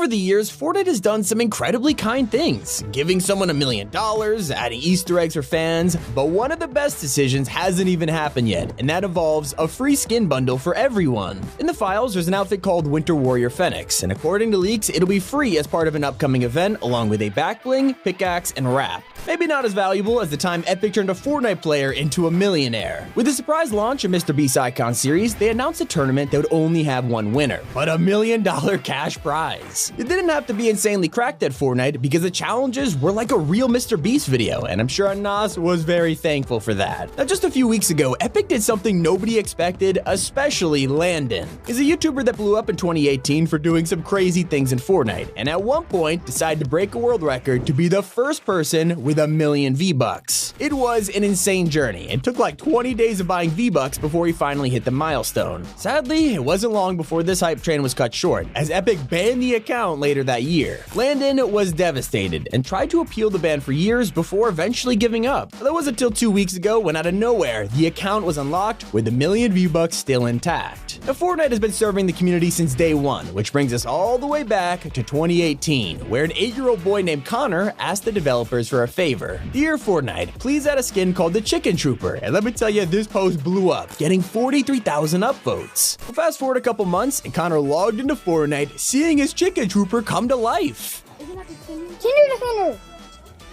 Over the years, Fortnite has done some incredibly kind things, giving someone $1 million, adding Easter eggs for fans, but one of the best decisions hasn't even happened yet, and that involves a free skin bundle for everyone. In the files, there's an outfit called Winter Warrior Phoenix, and according to leaks, it'll be free as part of an upcoming event, along with a back bling, pickaxe, and wrap. Maybe not as valuable as the time Epic turned a Fortnite player into a millionaire. With the surprise launch of Mr. Beast's Icon series, they announced a tournament that would only have one winner, but $1 million cash prize. It didn't have to be insanely cracked at Fortnite because the challenges were like a real Mr. Beast video, and I'm sure Anas was very thankful for that. Now, just a few weeks ago, Epic did something nobody expected, especially Landon. He's a YouTuber that blew up in 2018 for doing some crazy things in Fortnite, and at one point decided to break a world record to be the first person with 1 million V-Bucks. It was an insane journey and took like 20 days of buying V-Bucks before he finally hit the milestone. Sadly, it wasn't long before this hype train was cut short, as Epic banned the account later that year. Landon was devastated and tried to appeal the ban for years before eventually giving up. That was until 2 weeks ago when out of nowhere, the account was unlocked with 1 million V-Bucks still intact. Now, Fortnite has been serving the community since day one, which brings us all the way back to 2018, where an 8-year-old boy named Connor asked the developers for a favor. "Dear Fortnite, please add a skin called the Chicken Trooper," and let me tell you, this post blew up, getting 43,000 upvotes. Well, fast forward a couple months, and Connor logged into Fortnite, seeing his Chicken Trooper come to life.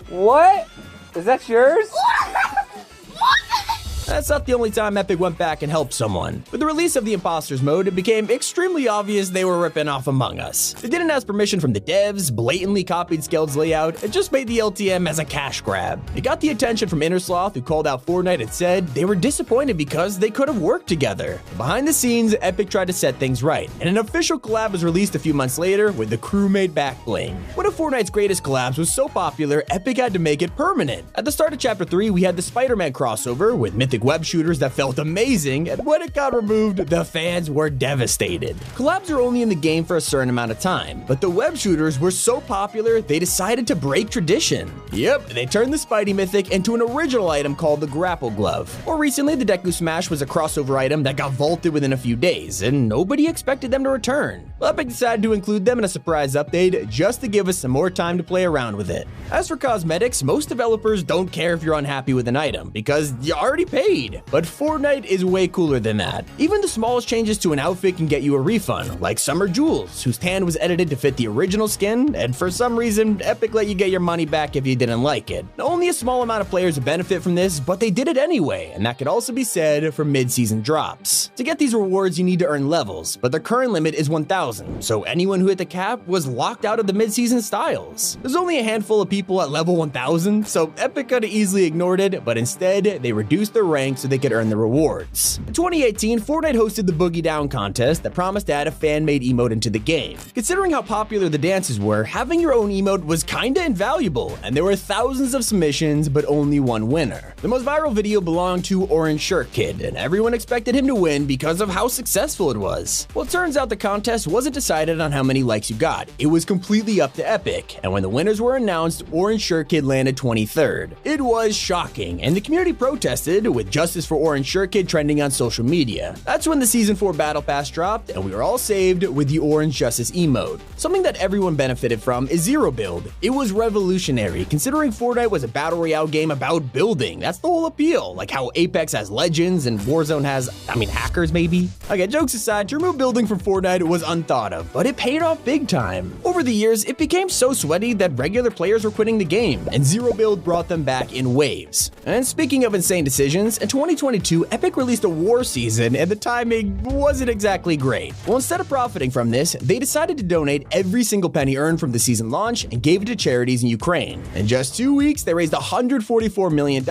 What? Is that yours? That's not the only time Epic went back and helped someone. With the release of the Imposters mode, it became extremely obvious they were ripping off Among Us. They didn't ask permission from the devs, blatantly copied Skeld's layout, and just made the LTM as a cash grab. It got the attention from Innersloth, who called out Fortnite and said they were disappointed because they could have worked together. Behind the scenes, Epic tried to set things right, and an official collab was released a few months later with the crewmate back bling. One of Fortnite's greatest collabs was so popular, Epic had to make it permanent. At the start of Chapter 3, we had the Spider-Man crossover with Mythic web shooters that felt amazing, and when it got removed, the fans were devastated. Collabs are only in the game for a certain amount of time, but the web shooters were so popular, they decided to break tradition. Yep, they turned the Spidey Mythic into an original item called the Grapple Glove. More recently, the Deku Smash was a crossover item that got vaulted within a few days, and nobody expected them to return. Well, Epic decided to include them in a surprise update just to give us some more time to play around with it. As for cosmetics, most developers don't care if you're unhappy with an item, because you already paid. But Fortnite is way cooler than that. Even the smallest changes to an outfit can get you a refund, like Summer Jules, whose tan was edited to fit the original skin, and for some reason, Epic let you get your money back if you didn't like it. Now, only a small amount of players benefit from this, but they did it anyway, and that could also be said for mid-season drops. To get these rewards, you need to earn levels, but their current limit is 1,000, so anyone who hit the cap was locked out of the mid-season styles. There's only a handful of people at level 1,000, so Epic could have easily ignored it, but instead, they reduced their rank so they could earn the rewards. In 2018, Fortnite hosted the Boogie Down contest that promised to add a fan-made emote into the game. Considering how popular the dances were, having your own emote was kinda invaluable, and there were thousands of submissions, but only one winner. The most viral video belonged to Orange Shirt Kid, and everyone expected him to win because of how successful it was. Well, it turns out the contest wasn't decided on how many likes you got. It was completely up to Epic, and when the winners were announced, Orange Shirt Kid landed 23rd. It was shocking, and the community protested, with Justice for Orange Shirt Kid trending on social media. That's when the Season 4 Battle Pass dropped, and we were all saved with the Orange Justice emote. Something that everyone benefited from is Zero Build. It was revolutionary, considering Fortnite was a battle royale game about building. That's the whole appeal, like how Apex has legends and Warzone has, hackers maybe? Okay, jokes aside, to remove building from Fortnite was unthought of, but it paid off big time. Over the years, it became so sweaty that regular players were quitting the game, and Zero Build brought them back in waves. And speaking of insane decisions, in 2022, Epic released a war season, and the timing wasn't exactly great. Well, instead of profiting from this, they decided to donate every single penny earned from the season launch and gave it to charities in Ukraine. In just 2 weeks, they raised $144 million,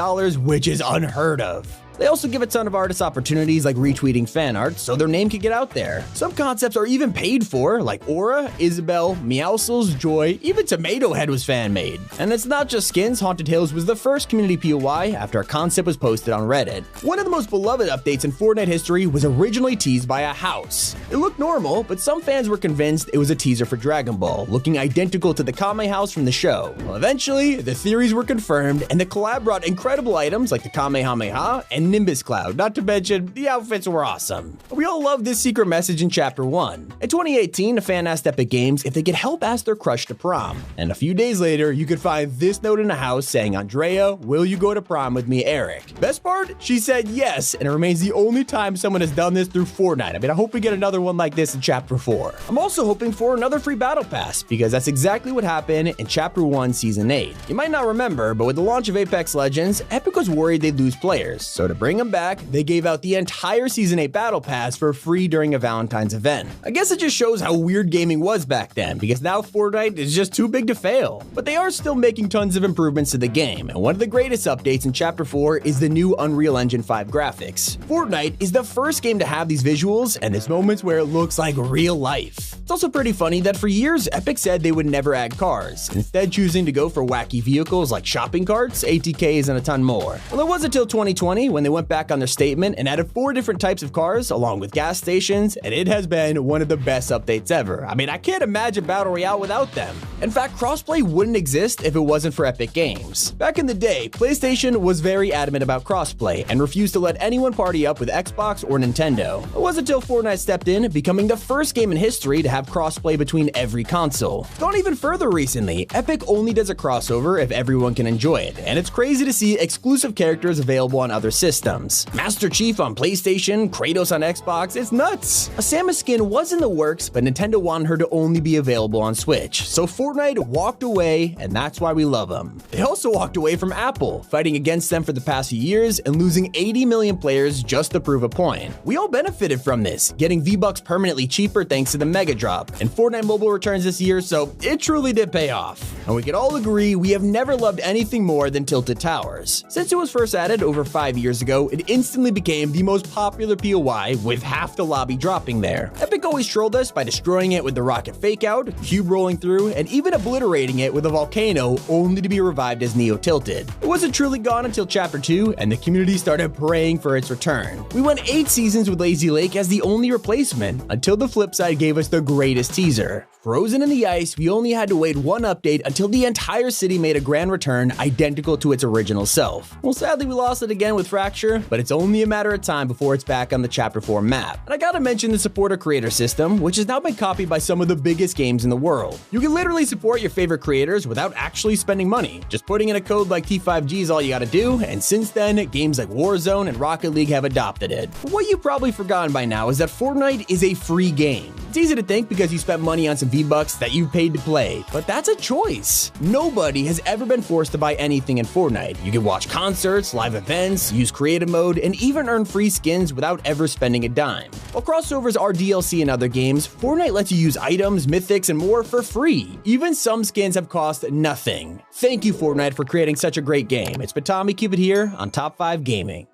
which is unheard of. They also give a ton of artists opportunities like retweeting fan art so their name could get out there. Some concepts are even paid for, like Aura, Isabel, Meowscles, Joy, even Tomato Head was fan-made. And it's not just skins, Haunted Hills was the first community POI after a concept was posted on Reddit. One of the most beloved updates in Fortnite history was originally teased by a house. It looked normal, but some fans were convinced it was a teaser for Dragon Ball, looking identical to the Kame house from the show. Well, eventually, the theories were confirmed, and the collab brought incredible items like the Kamehameha and Nimbus Cloud, not to mention the outfits were awesome. We all love this secret message in Chapter 1. In 2018, a fan asked Epic Games if they could help ask their crush to prom, and a few days later, you could find this note in a house saying, "Andrea, will you go to prom with me, Eric?" Best part? She said yes, and it remains the only time someone has done this through Fortnite. I mean, I hope we get another one like this in Chapter 4. I'm also hoping for another free battle pass, because that's exactly what happened in Chapter 1, Season 8. You might not remember, but with the launch of Apex Legends, Epic was worried they'd lose players, so to bring them back, they gave out the entire Season 8 battle pass for free during a Valentine's event. I guess it just shows how weird gaming was back then, because now Fortnite is just too big to fail. But they are still making tons of improvements to the game, and one of the greatest updates in Chapter 4 is the new Unreal Engine 5 graphics. Fortnite is the first game to have these visuals, and there's moments where it looks like real life. It's also pretty funny that for years, Epic said they would never add cars, instead choosing to go for wacky vehicles like shopping carts, ATKs, and a ton more. Well, it wasn't until 2020 when they went back on their statement and added 4 different types of cars along with gas stations, and it has been one of the best updates ever. I mean, I can't imagine Battle Royale without them. In fact, crossplay wouldn't exist if it wasn't for Epic Games. Back in the day, PlayStation was very adamant about crossplay and refused to let anyone party up with Xbox or Nintendo. It wasn't until Fortnite stepped in, becoming the first game in history to have crossplay between every console. Gone even further recently, Epic only does a crossover if everyone can enjoy it, and it's crazy to see exclusive characters available on other systems. Master Chief on PlayStation, Kratos on Xbox, it's nuts! A Samus skin was in the works, but Nintendo wanted her to only be available on Switch, so Fortnite walked away, and that's why we love them. They also walked away from Apple, fighting against them for the past few years and losing 80 million players just to prove a point. We all benefited from this, getting V-Bucks permanently cheaper thanks to the Mega Drop, and Fortnite Mobile returns this year, so it truly did pay off. And we can all agree we have never loved anything more than Tilted Towers. Since it was first added over 5 years ago, it instantly became the most popular POI, with half the lobby dropping there. Epic always trolled us by destroying it with the rocket fakeout, cube rolling through, and even obliterating it with a volcano only to be revived as Neo Tilted. It wasn't truly gone until Chapter 2, and the community started praying for its return. We went 8 seasons with Lazy Lake as the only replacement, until the flip side gave us the greatest teaser. Frozen in the ice, we only had to wait one update until the entire city made a grand return identical to its original self. Well, sadly we lost it again with Fracture, but it's only a matter of time before it's back on the Chapter 4 map. And I gotta mention the supporter creator system, which has now been copied by some of the biggest games in the world. You can literally support your favorite creators without actually spending money. Just putting in a code like T5G is all you gotta do, and since then, games like Warzone and Rocket League have adopted it. But what you've probably forgotten by now is that Fortnite is a free game. It's easy to think because you spent money on some V-Bucks that you paid to play, but that's a choice. Nobody has ever been forced to buy anything in Fortnite. You can watch concerts, live events, use creative mode, and even earn free skins without ever spending a dime. While crossovers are DLC in other games, Fortnite lets you use items, mythics, and more for free. Even some skins have cost nothing. Thank you, Fortnite, for creating such a great game. It's been Tommy, keep it here on Top 5 Gaming.